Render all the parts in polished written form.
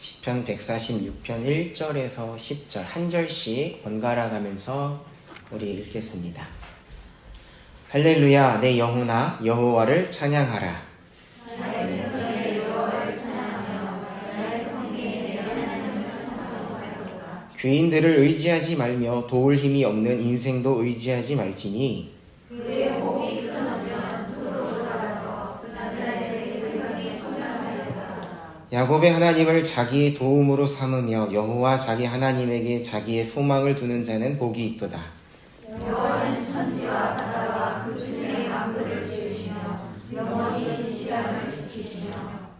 시편 146편 1절에서 10절 한 절씩 번갈아 가면서 우리 읽겠습니다. 할렐루야, 내 영혼아 여호와를 찬양하라. 귀인들을 의지하지 말며 도울 힘이 없는 인생도 의지하지 말지니 그의 복이 끊어지면 누구로 살아서 그날의 생각이 소멸하였다. 야곱의 하나님을 자기의 도움으로 삼으며 여호와 자기 하나님에게 자기의 소망을 두는 자는 복이 있도다. 여호와는 천지와 바다와 그 중에 만물을 지으시며 영원히 진실함을 지키시며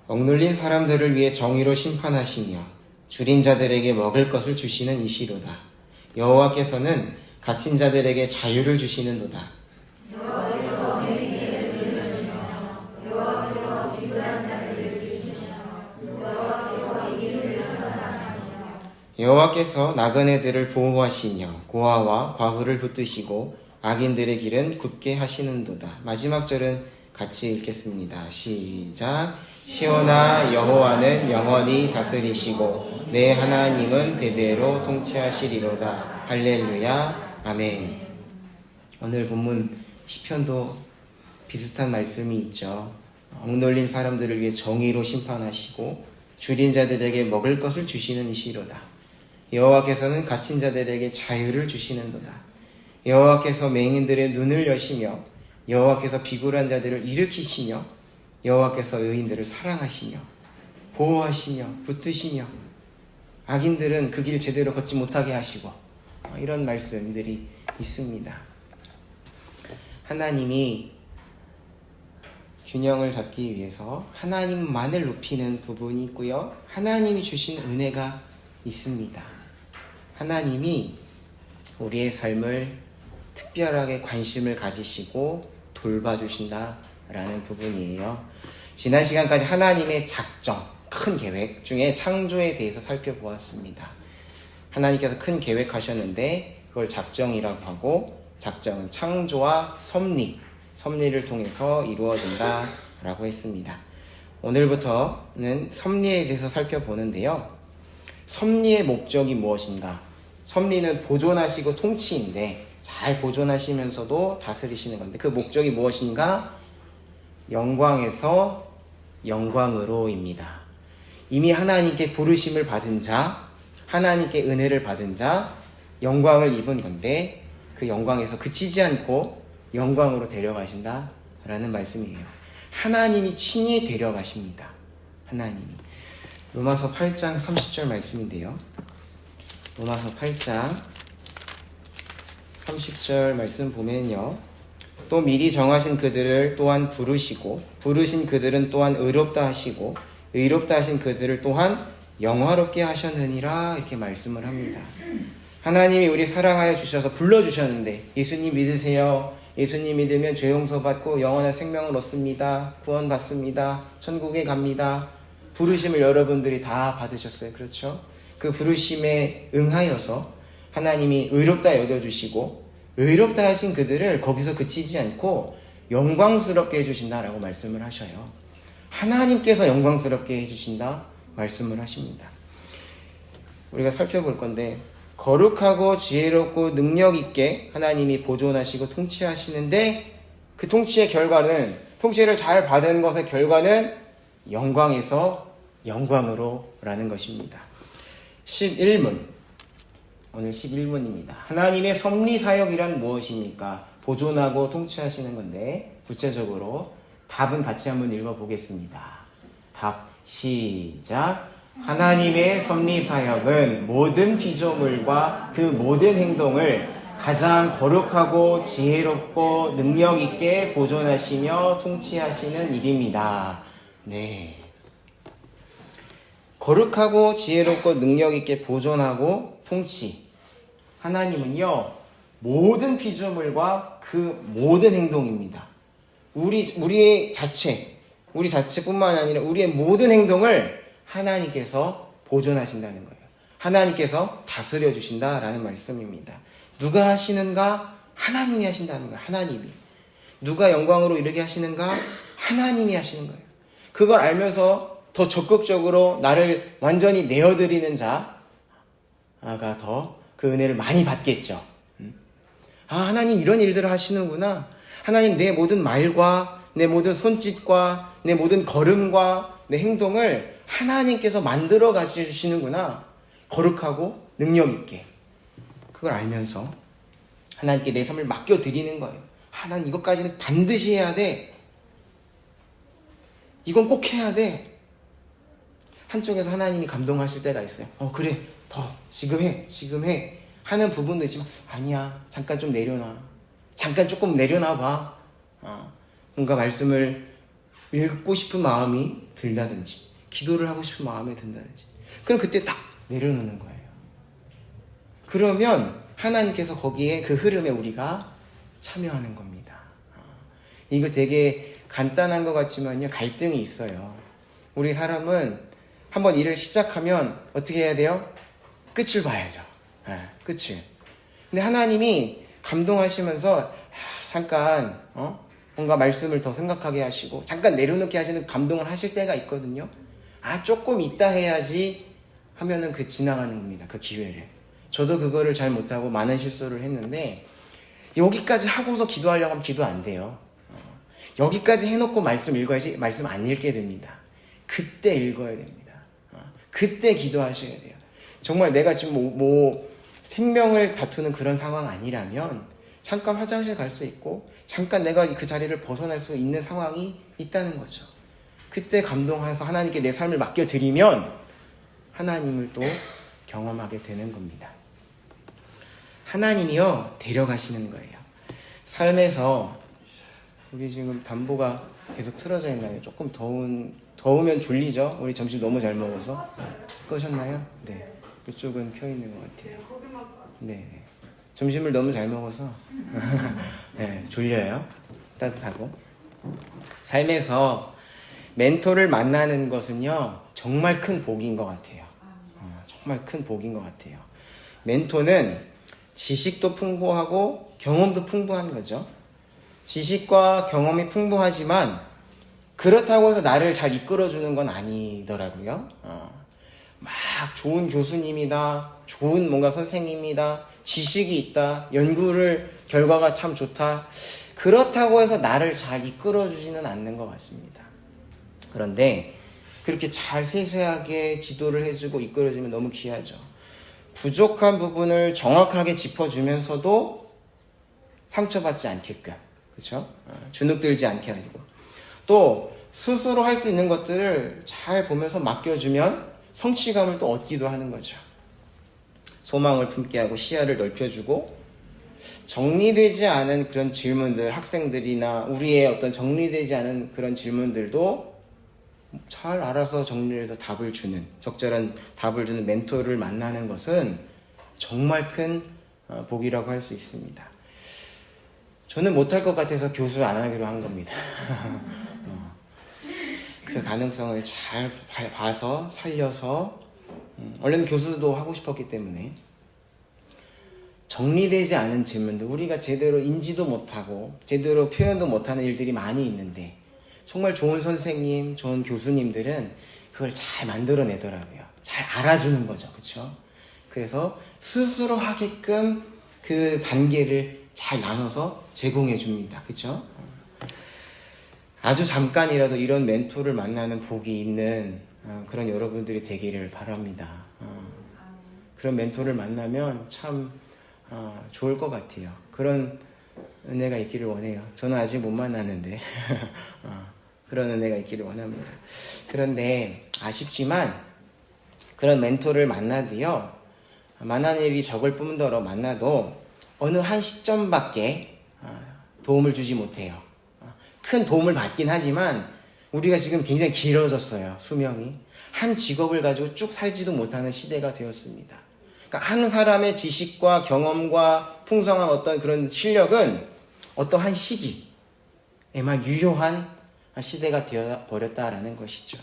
억눌린 사람들을 위해 정의로 심판하시며 줄인 자들에게 먹을 것을 주시는 이시로다. 여호와께서는 갇힌 자들에게 자유를 주시는도다. 여호와께서 매이를 들으시며 여호와께서 비굴한 자들을 들으시며 여호와께서 이를 선하시며 여호와께서 나그네들을 보호하시며 고아와 과부를 붙드시고 악인들의 길은 굳게 하시는도다. 마지막 절은 같이 읽겠습니다. 시작. 시온아 여호와는 영원히 다스리시고 내 하나님은 대대로 통치하시리로다. 할렐루야. 아멘. 오늘 본문 시편도 비슷한 말씀이 있죠. 억눌린 사람들을 위해 정의로 심판하시고 줄인 자들에게 먹을 것을 주시는 이시로다. 여호와께서는 갇힌 자들에게 자유를 주시는도다. 여호와께서 맹인들의 눈을 여시며 여호와께서 비굴한 자들을 일으키시며 여호와께서 의인들을 사랑하시며 보호하시며 붙드시며 악인들은 그 길 제대로 걷지 못하게 하시고 이런 말씀들이 있습니다. 하나님이 균형을 잡기 위해서 하나님만을 높이는 부분이 있고요. 하나님이 주신 은혜가 있습니다. 하나님이 우리의 삶을 특별하게 관심을 가지시고 돌봐주신다라는 부분이에요. 지난 시간까지 하나님의 작정, 큰 계획 중에 창조에 대해서 살펴보았습니다. 하나님께서 큰 계획하셨는데 그걸 작정이라고 하고 작정은 창조와 섭리를 통해서 이루어진다라고 했습니다. 오늘부터는 섭리에 대해서 살펴보는데요. 섭리의 목적이 무엇인가? 섭리는 보존하시고 통치인데 잘 보존하시면서도 다스리시는 건데 그 목적이 무엇인가? 영광에서 영광으로입니다. 이미 하나님께 부르심을 받은 자, 하나님께 은혜를 받은 자, 영광을 입은 건데 그 영광에서 그치지 않고 영광으로 데려가신다라는 말씀이에요. 하나님이 친히 데려가십니다. 하나님이. 로마서 8장 30절 말씀인데요. 로마서 8장 30절 말씀 보면요. 또 미리 정하신 그들을 또한 부르시고 부르신 그들은 또한 의롭다 하시고 의롭다 하신 그들을 또한 영화롭게 하셨느니라 이렇게 말씀을 합니다. 하나님이 우리 사랑하여 주셔서 불러주셨는데 예수님 믿으세요. 예수님 믿으면 죄 용서받고 영원한 생명을 얻습니다. 구원받습니다. 천국에 갑니다. 부르심을 여러분들이 다 받으셨어요. 그렇죠? 그 부르심에 응하여서 하나님이 의롭다 여겨주시고 의롭다 하신 그들을 거기서 그치지 않고 영광스럽게 해주신다라고 말씀을 하셔요. 하나님께서 영광스럽게 해주신다 말씀을 하십니다. 우리가 살펴볼 건데 거룩하고 지혜롭고 능력 있게 하나님이 보존하시고 통치하시는데 그 통치의 결과는 통치를 잘 받은 것의 결과는 영광에서 영광으로 라는 것입니다. 11문 오늘 11문입니다. 하나님의 섭리사역이란 무엇입니까? 보존하고 통치하시는 건데 구체적으로 답은 같이 한번 읽어보겠습니다. 답 시작. 하나님의 섭리사역은 모든 피조물과 그 모든 행동을 가장 거룩하고 지혜롭고 능력 있게 보존하시며 통치하시는 일입니다. 네. 거룩하고 지혜롭고 능력 있게 보존하고 통치. 하나님은요, 모든 피조물과 그 모든 행동입니다. 우리 자체뿐만 아니라 우리의 모든 행동을 하나님께서 보존하신다는 거예요. 하나님께서 다스려 주신다라는 말씀입니다. 누가 하시는가? 하나님이 하신다는 거예요. 하나님이. 누가 영광으로 이르게 하시는가? 하나님이 하시는 거예요. 그걸 알면서 더 적극적으로 나를 완전히 내어드리는 자가 더 그 은혜를 많이 받겠죠. 하나님 이런 일들을 하시는구나. 하나님 내 모든 말과 내 모든 손짓과 내 모든 걸음과 내 행동을 하나님께서 만들어 가주시는구나. 거룩하고 능력 있게. 그걸 알면서 하나님께 내 삶을 맡겨드리는 거예요. 하나님 이것까지는 반드시 해야 돼. 이건 꼭 해야 돼. 한쪽에서 하나님이 감동하실 때가 있어요. 그래, 지금 해 하는 부분도 있지만, 아니야, 잠깐 좀 내려놔. 잠깐 조금 내려놔 봐. 뭔가 말씀을 읽고 싶은 마음이 든다든지, 기도를 하고 싶은 마음이 든다든지, 그럼 그때 딱 내려놓는 거예요. 그러면 하나님께서 거기에 그 흐름에 우리가 참여하는 겁니다. 이거 되게 간단한 것 같지만요, 갈등이 있어요. 우리 사람은 한번 일을 시작하면 어떻게 해야 돼요? 끝을 봐야죠. 끝을. 근데 하나님이 감동하시면서 잠깐 뭔가 말씀을 더 생각하게 하시고 잠깐 내려놓게 하시는 감동을 하실 때가 있거든요. 조금 이따 해야지 하면은 그 지나가는 겁니다. 그 기회를. 저도 그거를 잘 못하고 많은 실수를 했는데, 여기까지 하고서 기도하려고 하면 기도 안 돼요. 여기까지 해놓고 말씀 읽어야지 말씀 안 읽게 됩니다. 그때 읽어야 됩니다. 그때 기도하셔야 돼요. 정말 내가 지금 뭐 생명을 다투는 그런 상황 아니라면 잠깐 화장실 갈 수 있고 잠깐 내가 그 자리를 벗어날 수 있는 상황이 있다는 거죠. 그때 감동해서 하나님께 내 삶을 맡겨드리면 하나님을 또 경험하게 되는 겁니다. 하나님이요, 데려가시는 거예요. 삶에서 우리 지금 담보가 계속 틀어져 있나요? 조금 더우면 졸리죠? 우리 점심 너무 잘 먹어서. 끄셨나요? 네. 이쪽은 켜 있는 것 같아요. 네. 점심을 너무 잘 먹어서 네, 졸려요. 따뜻하고. 삶에서 멘토를 만나는 것은요, 정말 큰 복인 것 같아요. 정말 큰 복인 것 같아요. 멘토는 지식도 풍부하고 경험도 풍부한 거죠. 지식과 경험이 풍부하지만 그렇다고 해서 나를 잘 이끌어주는 건 아니더라고요. 막 좋은 교수님이다, 좋은 뭔가 선생님이다, 지식이 있다, 결과가 참 좋다, 그렇다고 해서 나를 잘 이끌어주지는 않는 것 같습니다. 그런데 그렇게 잘 세세하게 지도를 해주고 이끌어주면 너무 귀하죠. 부족한 부분을 정확하게 짚어주면서도 상처받지 않게끔, 그렇죠? 주눅들지 않게 하고, 또 스스로 할 수 있는 것들을 잘 보면서 맡겨주면 성취감을 또 얻기도 하는 거죠. 소망을 품게 하고 시야를 넓혀주고, 정리되지 않은 그런 질문들, 학생들이나 우리의 어떤 정리되지 않은 그런 질문들도 잘 알아서 정리해서 답을 주는, 적절한 답을 주는 멘토를 만나는 것은 정말 큰 복이라고 할 수 있습니다. 저는 못할 것 같아서 교수를 안 하기로 한 겁니다. 그 가능성을 잘 봐서 살려서, 원래는 교수도 하고 싶었기 때문에, 정리되지 않은 질문들, 우리가 제대로 인지도 못하고 제대로 표현도 못하는 일들이 많이 있는데, 정말 좋은 선생님, 좋은 교수님들은 그걸 잘 만들어내더라고요. 잘 알아주는 거죠. 그렇죠? 그래서 스스로 하게끔 그 단계를 잘 나눠서 제공해 줍니다. 그렇죠? 아주 잠깐이라도 이런 멘토를 만나는 복이 있는 그런 여러분들이 되기를 바랍니다. 그런 멘토를 만나면 참 좋을 것 같아요. 그런 은혜가 있기를 원해요. 저는 아직 못 만났는데 그런 은혜가 있기를 원합니다. 그런데 아쉽지만 그런 멘토를 만나도요, 만나는 일이 적을 뿐더러 만나도 어느 한 시점밖에 도움을 주지 못해요. 큰 도움을 받긴 하지만 우리가 지금 굉장히 길어졌어요. 수명이. 한 직업을 가지고 쭉 살지도 못하는 시대가 되었습니다. 그러니까 한 사람의 지식과 경험과 풍성한 어떤 그런 실력은 어떠한 시기에만 유효한 시대가 되어버렸다라는 것이죠.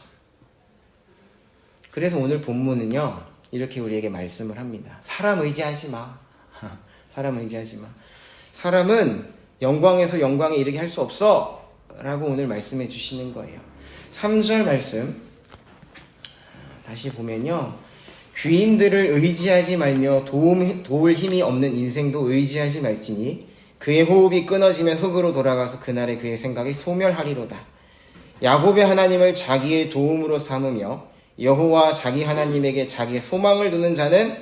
그래서 오늘 본문은요, 이렇게 우리에게 말씀을 합니다. 사람 의지하지 마. 사람 의지하지 마. 사람은 영광에서 영광에 이르게 할 수 없어. 라고 오늘 말씀해 주시는 거예요. 3절 말씀 다시 보면요. 귀인들을 의지하지 말며 도울 힘이 없는 인생도 의지하지 말지니 그의 호흡이 끊어지면 흙으로 돌아가서 그날에 그의 생각이 소멸하리로다. 야곱의 하나님을 자기의 도움으로 삼으며 여호와 자기 하나님에게 자기의 소망을 두는 자는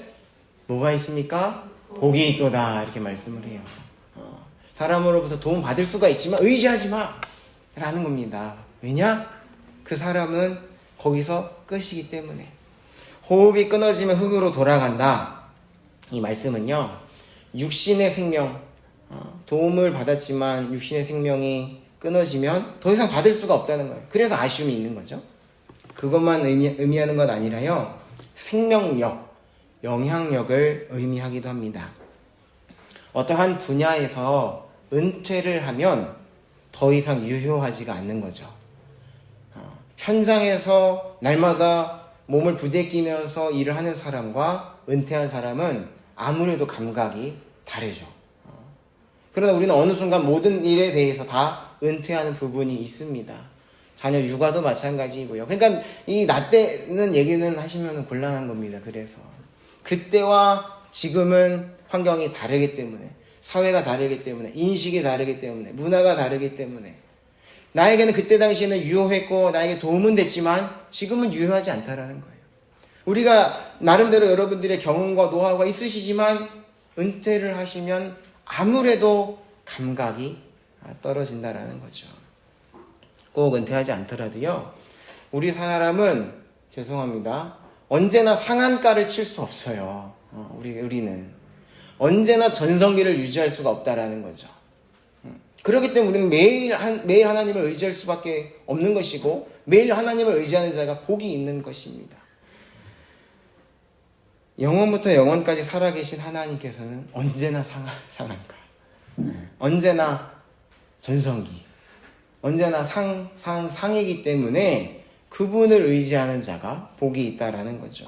뭐가 있습니까? 복이 있도다. 이렇게 말씀을 해요. 사람으로부터 도움 받을 수가 있지만 의지하지 마 라는 겁니다. 왜냐? 그 사람은 거기서 끝이기 때문에. 호흡이 끊어지면 흙으로 돌아간다. 이 말씀은요, 육신의 생명, 도움을 받았지만 육신의 생명이 끊어지면 더 이상 받을 수가 없다는 거예요. 그래서 아쉬움이 있는 거죠. 그것만 의미하는 것 아니라요, 생명력, 영향력을 의미하기도 합니다. 어떠한 분야에서 은퇴를 하면 더 이상 유효하지가 않는 거죠. 현장에서 날마다 몸을 부대끼면서 일을 하는 사람과 은퇴한 사람은 아무래도 감각이 다르죠. 그러나 우리는 어느 순간 모든 일에 대해서 다 은퇴하는 부분이 있습니다. 자녀 육아도 마찬가지이고요. 그러니까 이 나 때는 얘기는 하시면 곤란한 겁니다. 그래서 그때와 지금은 환경이 다르기 때문에, 사회가 다르기 때문에, 인식이 다르기 때문에, 문화가 다르기 때문에 나에게는 그때 당시에는 유효했고 나에게 도움은 됐지만 지금은 유효하지 않다라는 거예요. 우리가 나름대로 여러분들의 경험과 노하우가 있으시지만 은퇴를 하시면 아무래도 감각이 떨어진다라는 거죠. 꼭 은퇴하지 않더라도요, 우리 사람은 죄송합니다, 언제나 상한가를 칠 수 없어요. 우리는 언제나 전성기를 유지할 수가 없다라는 거죠. 그렇기 때문에 우리는 매일 하나님을 의지할 수밖에 없는 것이고, 매일 하나님을 의지하는 자가 복이 있는 것입니다. 영원부터 영원까지 살아계신 하나님께서는 언제나 상한가, 언제나 전성기, 언제나 상이기 때문에 그분을 의지하는 자가 복이 있다라는 거죠.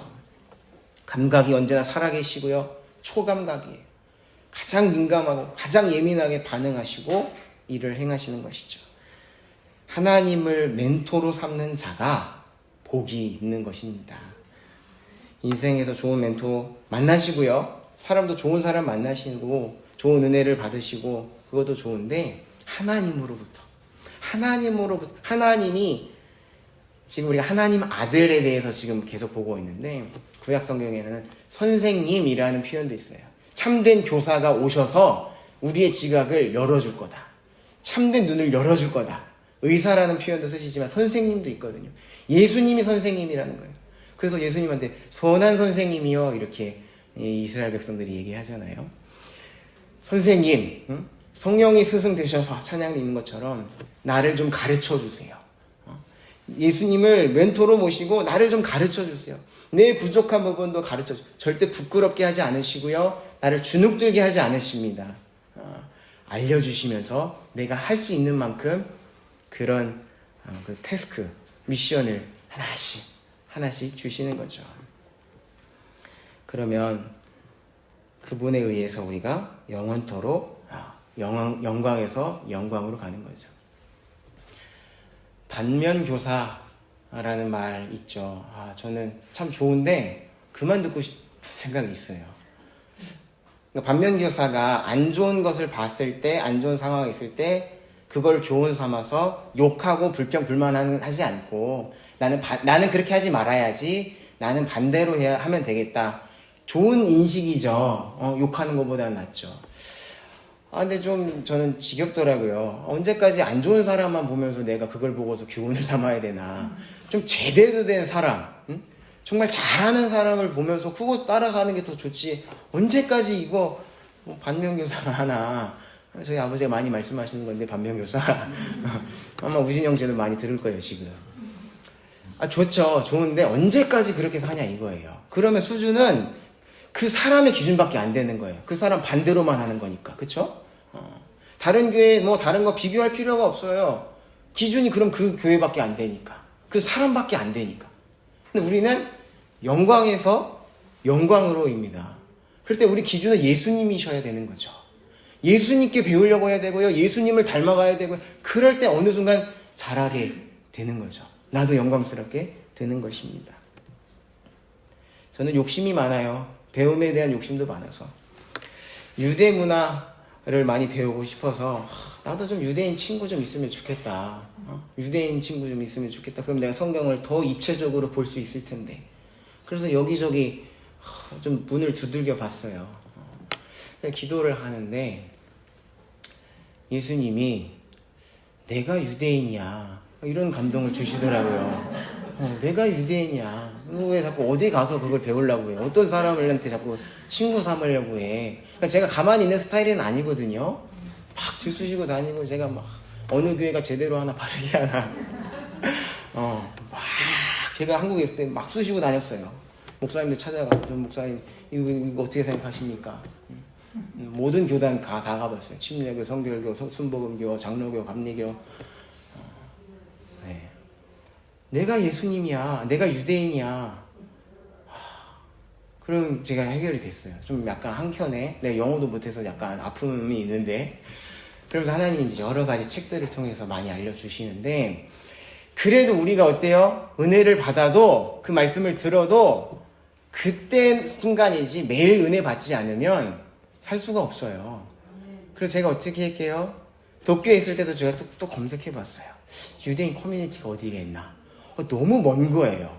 감각이 언제나 살아계시고요, 초감각이에요. 가장 민감하고 가장 예민하게 반응하시고 일을 행하시는 것이죠. 하나님을 멘토로 삼는 자가 복이 있는 것입니다. 인생에서 좋은 멘토 만나시고요, 사람도 좋은 사람 만나시고 좋은 은혜를 받으시고 그것도 좋은데, 하나님이 지금 우리가 하나님 아들에 대해서 지금 계속 보고 있는데, 구약 성경에는 선생님이라는 표현도 있어요. 참된 교사가 오셔서 우리의 지각을 열어줄 거다. 참된 눈을 열어줄 거다. 의사라는 표현도 쓰시지만 선생님도 있거든요. 예수님이 선생님이라는 거예요. 그래서 예수님한테 선한 선생님이요, 이렇게 이스라엘 백성들이 얘기하잖아요. 선생님, 성령이 스승 되셔서 찬양이 있는 것처럼 나를 좀 가르쳐 주세요. 예수님을 멘토로 모시고 나를 좀 가르쳐 주세요. 내 부족한 부분도 가르쳐 주세요. 절대 부끄럽게 하지 않으시고요, 나를 주눅들게 하지 않으십니다. 알려주시면서 내가 할 수 있는 만큼 그런 그 태스크, 미션을 하나씩 주시는 거죠. 그러면 그분에 의해서 우리가 영원토록 영광에서 영광으로 가는 거죠. 반면교사라는 말 있죠. 저는 참 좋은데 그만 듣고 싶은 생각이 있어요. 그러니까 반면교사가 안 좋은 것을 봤을 때, 안 좋은 상황이 있을 때 그걸 교훈 삼아서 욕하고 불평불만하지 않고 나는 그렇게 하지 말아야지, 나는 반대로 하면 되겠다. 좋은 인식이죠. 욕하는 것보다는 낫죠. 근데 좀 저는 지겹더라고요. 언제까지 안 좋은 사람만 보면서 내가 그걸 보고서 교훈을 삼아야 되나. 좀 제대로 된 사람, 정말 잘하는 사람을 보면서 그거 따라가는 게 더 좋지. 언제까지 이거 반면교사가 하나. 저희 아버지가 많이 말씀하시는 건데, 반면교사. 아마 우진이 형제도 많이 들을 거예요, 지금. 좋죠. 좋은데 언제까지 그렇게 하냐 이거예요. 그러면 수준은 그 사람의 기준밖에 안 되는 거예요. 그 사람 반대로만 하는 거니까. 그쵸? 다른 교회 다른 거 비교할 필요가 없어요. 기준이 그럼 그 교회밖에 안 되니까. 그 사람밖에 안 되니까. 근데 우리는 영광에서 영광으로입니다. 그럴 때 우리 기준은 예수님이셔야 되는 거죠. 예수님께 배우려고 해야 되고요, 예수님을 닮아가야 되고요. 그럴 때 어느 순간 잘하게 되는 거죠. 나도 영광스럽게 되는 것입니다. 저는 욕심이 많아요. 배움에 대한 욕심도 많아서. 유대 문화를 많이 배우고 싶어서 나도 좀 유대인 친구 좀 있으면 좋겠다. 유대인 친구 좀 있으면 좋겠다. 그럼 내가 성경을 더 입체적으로 볼 수 있을 텐데. 그래서 여기저기 좀 문을 두들겨 봤어요. 기도를 하는데 예수님이 내가 유대인이야 이런 감동을 주시더라고요. 내가 유대인이야. 왜 자꾸 어디 가서 그걸 배우려고 해? 어떤 사람한테 자꾸 친구 삼으려고 해? 그러니까 제가 가만히 있는 스타일은 아니거든요. 막 들쑤시고 다니고 제가 막 어느 교회가 제대로 하나 바르게 하나 막 제가 한국에 있을 때 막 쑤시고 다녔어요. 목사님들 찾아가고 좀 목사님 이거 어떻게 생각하십니까? 모든 교단 다 가봤어요. 침례교, 성결교, 순복음교, 장로교, 감리교. 네. 내가 예수님이야. 내가 유대인이야. 그럼 제가 해결이 됐어요. 좀 약간 한켠에 내가 영어도 못해서 약간 아픔이 있는데 그러면서 하나님이 이제 여러 가지 책들을 통해서 많이 알려주시는데 그래도 우리가 어때요? 은혜를 받아도 그 말씀을 들어도 그때 순간이지 매일 은혜 받지 않으면 살 수가 없어요. 그래서 제가 어떻게 할게요? 도쿄에 있을 때도 제가 또 검색해봤어요. 유대인 커뮤니티가 어디에 있나? 너무 먼 거예요.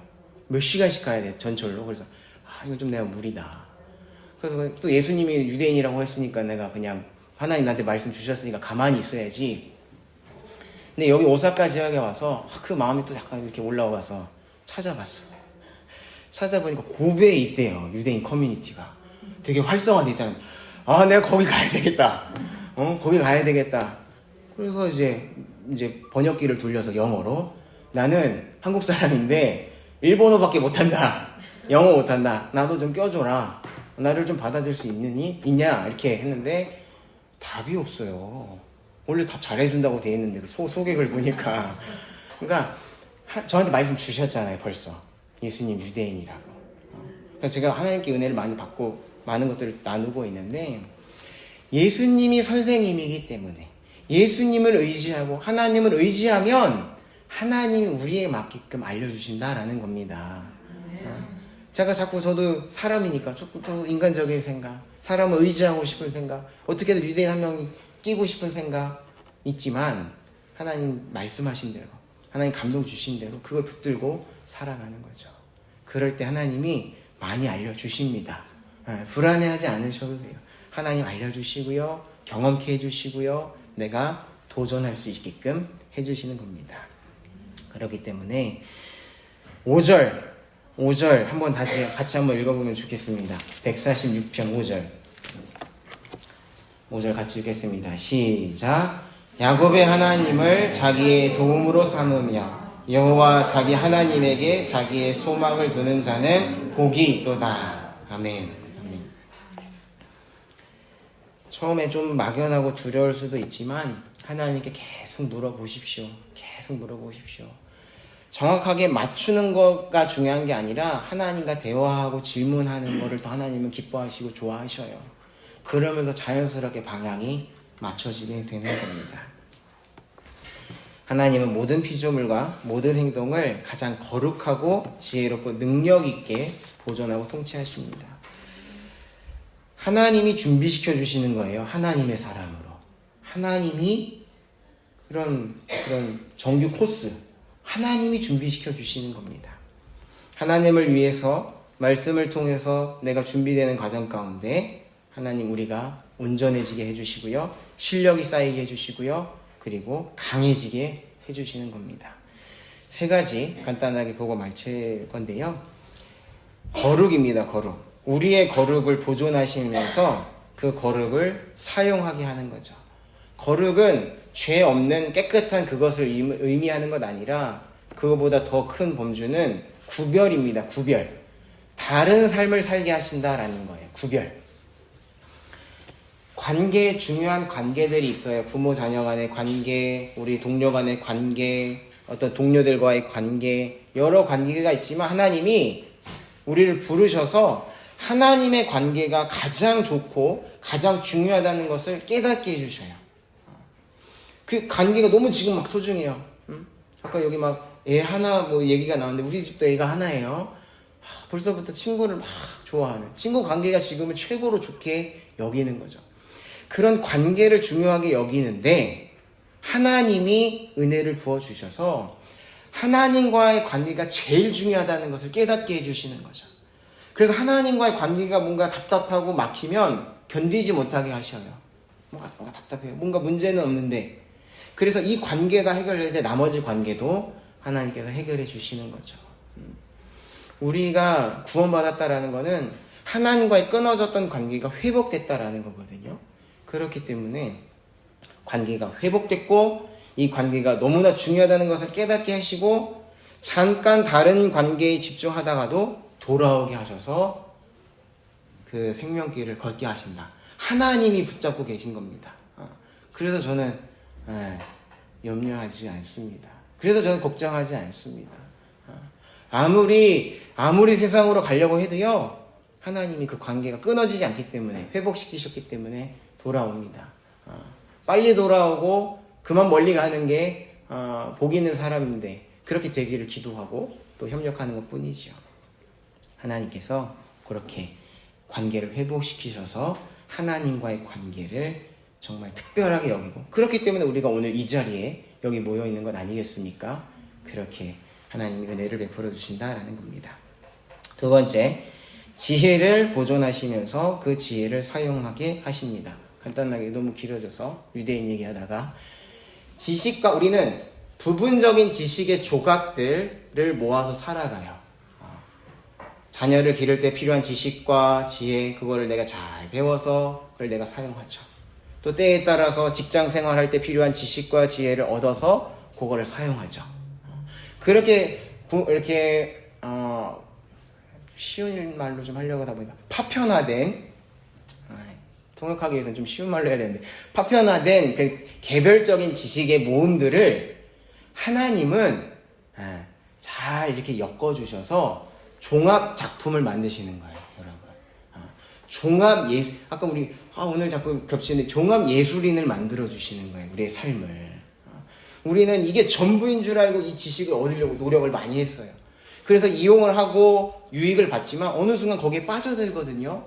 몇 시간씩 가야 돼, 전철로. 그래서 이건 좀 내가 무리다. 그래서 또 예수님이 유대인이라고 했으니까 내가 그냥 하나님 나한테 말씀 주셨으니까 가만히 있어야지. 근데 여기 오사카 지역에 와서 그 마음이 또 약간 이렇게 올라와서 찾아봤어요. 찾아보니까 고베에 있대요. 유대인 커뮤니티가. 되게 활성화돼 있다는. 내가 거기 가야 되겠다. 거기 가야 되겠다. 그래서 이제 번역기를 돌려서 영어로 나는 한국 사람인데 일본어밖에 못한다. 영어 못한다. 나도 좀 껴줘라. 나를 좀 받아줄 수 있냐? 이렇게 했는데 답이 없어요. 원래 답 잘해준다고 돼 있는데 소개글 보니까. 그러니까 저한테 말씀 주셨잖아요. 벌써. 예수님 유대인이라고. 그래서 제가 하나님께 은혜를 많이 받고 많은 것들을 나누고 있는데 예수님이 선생님이기 때문에 예수님을 의지하고 하나님을 의지하면 하나님이 우리에 맞게끔 알려주신다라는 겁니다. 제가 자꾸 저도 사람이니까 조금 더 인간적인 생각, 사람을 의지하고 싶은 생각, 어떻게든 유대인 한 명이 끼고 싶은 생각 있지만 하나님 말씀하신 대로 하나님 감동 주신 대로 그걸 붙들고 살아가는 거죠. 그럴 때 하나님이 많이 알려주십니다. 불안해하지 않으셔도 돼요. 하나님 알려주시고요. 경험케 해주시고요. 내가 도전할 수 있게끔 해주시는 겁니다. 그렇기 때문에 5절 한번 다시 같이 한번 읽어보면 좋겠습니다. 146편 5절 같이 읽겠습니다. 시작. 야곱의 하나님을 자기의 도움으로 삼으며 여호와 자기 하나님에게 자기의 소망을 두는 자는 복이 있도다. 아멘. 처음에 좀 막연하고 두려울 수도 있지만 하나님께 계속 물어보십시오. 정확하게 맞추는 거가 중요한 게 아니라 하나님과 대화하고 질문하는 거를 더 하나님은 기뻐하시고 좋아하셔요. 그러면서 자연스럽게 방향이 맞춰지게 되는 겁니다. 하나님은 모든 피조물과 모든 행동을 가장 거룩하고 지혜롭고 능력 있게 보존하고 통치하십니다. 하나님이 준비시켜 주시는 거예요. 하나님의 사람으로. 하나님이 그런 정규 코스 하나님이 준비시켜 주시는 겁니다. 하나님을 위해서 말씀을 통해서 내가 준비되는 과정 가운데 하나님 우리가 온전해지게 해주시고요. 실력이 쌓이게 해주시고요. 그리고 강해지게 해주시는 겁니다. 3가지 간단하게 보고 마칠 건데요. 거룩입니다. 거룩. 우리의 거룩을 보존하시면서 그 거룩을 사용하게 하는 거죠. 거룩은 죄 없는 깨끗한 그것을 의미하는 것 아니라 그거보다 더 큰 범주는 구별입니다. 구별. 다른 삶을 살게 하신다라는 거예요. 구별. 관계, 중요한 관계들이 있어요. 부모 자녀 간의 관계, 우리 동료 간의 관계, 어떤 동료들과의 관계, 여러 관계가 있지만 하나님이 우리를 부르셔서 하나님의 관계가 가장 좋고 가장 중요하다는 것을 깨닫게 해주셔요. 그 관계가 너무 지금 막 소중해요. 아까 여기 막 애 하나 뭐 얘기가 나왔는데 우리 집도 애가 하나예요. 벌써부터 친구를 막 좋아하는, 친구 관계가 지금은 최고로 좋게 여기는 거죠. 그런 관계를 중요하게 여기는데 하나님이 은혜를 부어주셔서 하나님과의 관계가 제일 중요하다는 것을 깨닫게 해주시는 거죠. 그래서 하나님과의 관계가 뭔가 답답하고 막히면 견디지 못하게 하셔요. 뭔가 답답해요. 뭔가 문제는 없는데. 그래서 이 관계가 해결될 때 나머지 관계도 하나님께서 해결해 주시는 거죠. 우리가 구원받았다라는 거는 하나님과의 끊어졌던 관계가 회복됐다라는 거거든요. 그렇기 때문에 관계가 회복됐고 이 관계가 너무나 중요하다는 것을 깨닫게 하시고 잠깐 다른 관계에 집중하다가도 돌아오게 하셔서 그 생명길을 걷게 하신다. 하나님이 붙잡고 계신 겁니다. 그래서 저는 염려하지 않습니다. 그래서 저는 걱정하지 않습니다. 아무리 세상으로 가려고 해도요, 하나님이 그 관계가 끊어지지 않기 때문에, 회복시키셨기 때문에 돌아옵니다. 빨리 돌아오고 그만 멀리 가는 게 복 있는 사람인데 그렇게 되기를 기도하고 또 협력하는 것 뿐이죠. 하나님께서 그렇게 관계를 회복시키셔서 하나님과의 관계를 정말 특별하게 여기고, 그렇기 때문에 우리가 오늘 이 자리에 여기 모여 있는 것 아니겠습니까? 그렇게 하나님이 은혜를 베풀어 주신다라는 겁니다. 두 번째, 지혜를 보존하시면서 그 지혜를 사용하게 하십니다. 간단하게, 너무 길어져서 유대인 얘기하다가, 지식과, 우리는 부분적인 지식의 조각들을 모아서 살아가요. 자녀를 기를 때 필요한 지식과 지혜, 그거를 내가 잘 배워서 그걸 내가 사용하죠. 또 때에 따라서 직장 생활할 때 필요한 지식과 지혜를 얻어서 그거를 사용하죠. 그렇게 이렇게 쉬운 말로 좀 하려고 하다 보니까 파편화된, 통역하기 위해서는 좀 쉬운 말로 해야 되는데, 파편화된 그 개별적인 지식의 모음들을 하나님은 잘 이렇게 엮어주셔서 종합 작품을 만드시는 거예요, 여러분. 종합 예술, 아까 우리 오늘 자꾸 겹치는데 종합 예술인을 만들어 주시는 거예요, 우리의 삶을. 우리는 이게 전부인 줄 알고 이 지식을 얻으려고 노력을 많이 했어요. 그래서 이용을 하고 유익을 받지만 어느 순간 거기에 빠져들거든요.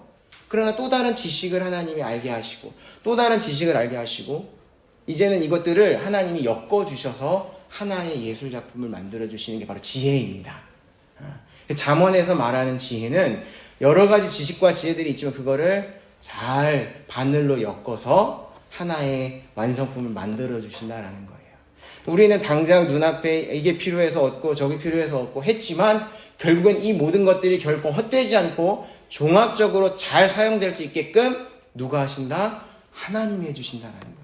그러나 또 다른 지식을 하나님이 알게 하시고, 또 다른 지식을 알게 하시고, 이제는 이것들을 하나님이 엮어주셔서 하나의 예술 작품을 만들어 주시는 게 바로 지혜입니다. 잠언에서 말하는 지혜는 여러 가지 지식과 지혜들이 있지만 그거를 잘 바늘로 엮어서 하나의 완성품을 만들어 주신다라는 거예요. 우리는 당장 눈앞에 이게 필요해서 얻고 저게 필요해서 얻고 했지만 결국엔 이 모든 것들이 결코 헛되지 않고 종합적으로 잘 사용될 수 있게끔 누가 하신다? 하나님이 해주신다라는 거예요.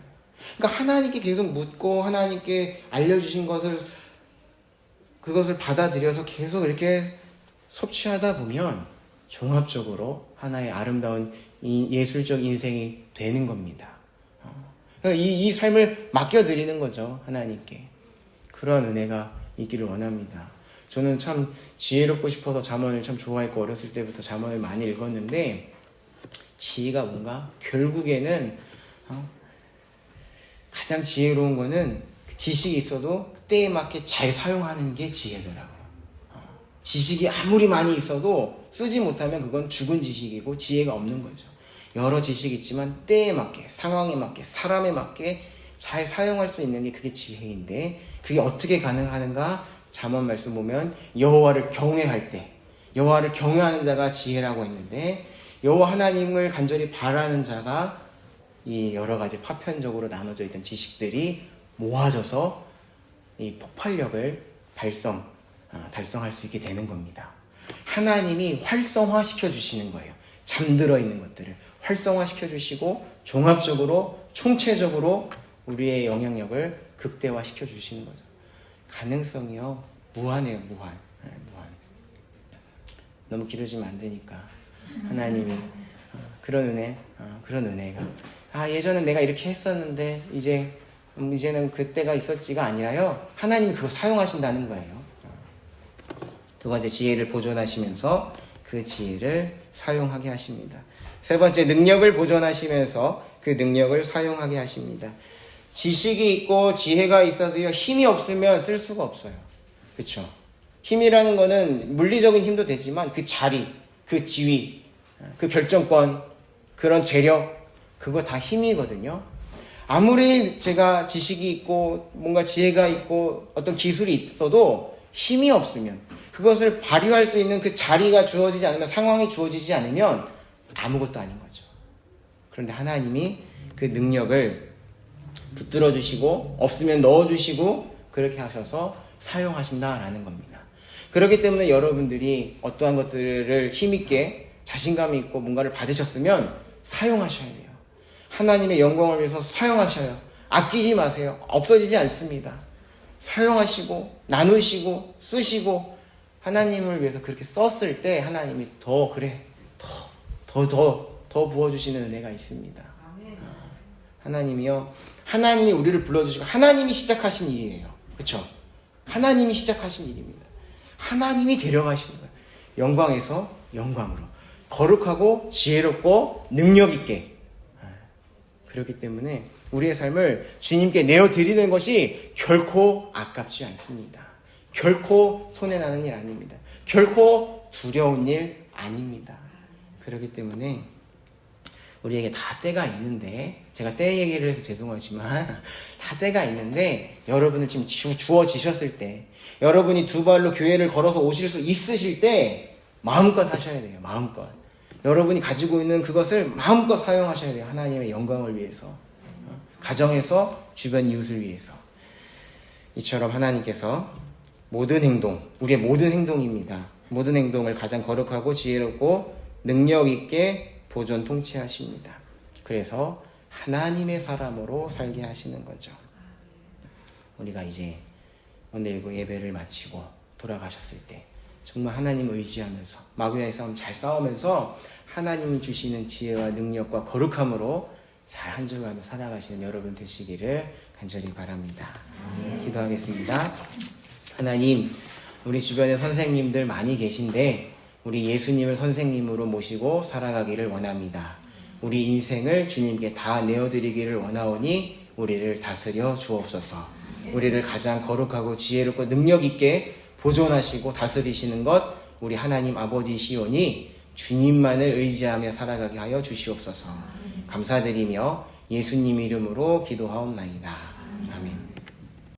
그러니까 하나님께 계속 묻고 하나님께 알려주신 것을, 그것을 받아들여서 계속 이렇게 섭취하다 보면 종합적으로 하나의 아름다운 예술적 인생이 되는 겁니다. 이 삶을 맡겨드리는 거죠, 하나님께. 그런 은혜가 있기를 원합니다. 저는 참 지혜롭고 싶어서 잠언을 참 좋아했고 어렸을 때부터 잠언을 많이 읽었는데, 지혜가 뭔가 결국에는 가장 지혜로운 거는 지식이 있어도 때에 맞게 잘 사용하는 게 지혜더라고요. 지식이 아무리 많이 있어도 쓰지 못하면 그건 죽은 지식이고 지혜가 없는 거죠. 여러 지식이 있지만 때에 맞게, 상황에 맞게, 사람에 맞게 잘 사용할 수 있는 게 그게 지혜인데, 그게 어떻게 가능하는가? 잠언 말씀 보면 여호와를 경외할 때, 여호와를 경외하는 자가 지혜라고 했는데, 여호와 하나님을 간절히 바라는 자가 이 여러 가지 파편적으로 나눠져 있던 지식들이 모아져서 이 폭발력을 달성할 수 있게 되는 겁니다. 하나님이 활성화시켜 주시는 거예요. 잠들어 있는 것들을 활성화시켜 주시고 종합적으로, 총체적으로 우리의 영향력을 극대화시켜 주시는 거죠. 가능성이요, 무한해요, 무한. 너무 길어지면 안 되니까 하나님이 그런 은혜가 예전엔 내가 이렇게 했었는데 이제는 그때가 있었지가 아니라요, 하나님이 그거 사용하신다는 거예요. 두 번째, 지혜를 보존하시면서 그 지혜를 사용하게 하십니다. 세 번째, 능력을 보존하시면서 그 능력을 사용하게 하십니다. 지식이 있고 지혜가 있어도요, 힘이 없으면 쓸 수가 없어요. 그렇죠? 힘이라는 거는 물리적인 힘도 되지만 그 자리, 그 지위, 그 결정권, 그런 재력, 그거 다 힘이거든요. 아무리 제가 지식이 있고 뭔가 지혜가 있고 어떤 기술이 있어도 힘이 없으면, 그것을 발휘할 수 있는 그 자리가 주어지지 않으면, 상황이 주어지지 않으면 아무것도 아닌 거죠. 그런데 하나님이 그 능력을 붙들어 주시고 없으면 넣어 주시고 그렇게 하셔서 사용하신다라는 겁니다. 그렇기 때문에 여러분들이 어떠한 것들을 힘있게 자신감 있고 뭔가를 받으셨으면 사용하셔야 돼요. 하나님의 영광을 위해서 사용하셔요. 아끼지 마세요. 없어지지 않습니다. 사용하시고 나누시고 쓰시고 하나님을 위해서 그렇게 썼을 때 하나님이 더 부어주시는 은혜가 있습니다. 하나님이요, 하나님이 우리를 불러주시고 하나님이 시작하신 일이에요. 그렇죠? 하나님이 시작하신 일입니다. 하나님이 데려가시는 거예요. 영광에서 영광으로, 거룩하고 지혜롭고 능력 있게. 그렇기 때문에 우리의 삶을 주님께 내어드리는 것이 결코 아깝지 않습니다. 결코 손해나는 일 아닙니다. 결코 두려운 일 아닙니다. 그렇기 때문에 우리에게 다 때가 있는데, 제가 때 얘기를 해서 죄송하지만 다 때가 있는데, 여러분은 지금 주어지셨을 때, 여러분이 두 발로 교회를 걸어서 오실 수 있으실 때 마음껏 하셔야 돼요. 마음껏. 여러분이 가지고 있는 그것을 마음껏 사용하셔야 돼요. 하나님의 영광을 위해서, 가정에서, 주변 이웃을 위해서. 이처럼 하나님께서 모든 행동, 우리의 모든 행동입니다. 모든 행동을 가장 거룩하고 지혜롭고 능력 있게 보존 통치하십니다. 그래서 하나님의 사람으로 살게 하시는 거죠. 우리가 이제 오늘 예배를 마치고 돌아가셨을 때 정말 하나님을 의지하면서 마귀와의 싸움 잘 싸우면서 하나님이 주시는 지혜와 능력과 거룩함으로 잘 한 주간도 살아가시는 여러분 되시기를 간절히 바랍니다. 기도하겠습니다. 하나님, 우리 주변에 선생님들 많이 계신데 우리 예수님을 선생님으로 모시고 살아가기를 원합니다. 우리 인생을 주님께 다 내어드리기를 원하오니 우리를 다스려 주옵소서. 우리를 가장 거룩하고 지혜롭고 능력 있게 보존하시고 다스리시는 것 우리 하나님 아버지시오니 주님만을 의지하며 살아가게 하여 주시옵소서. 감사드리며 예수님 이름으로 기도하옵나이다. 아멘.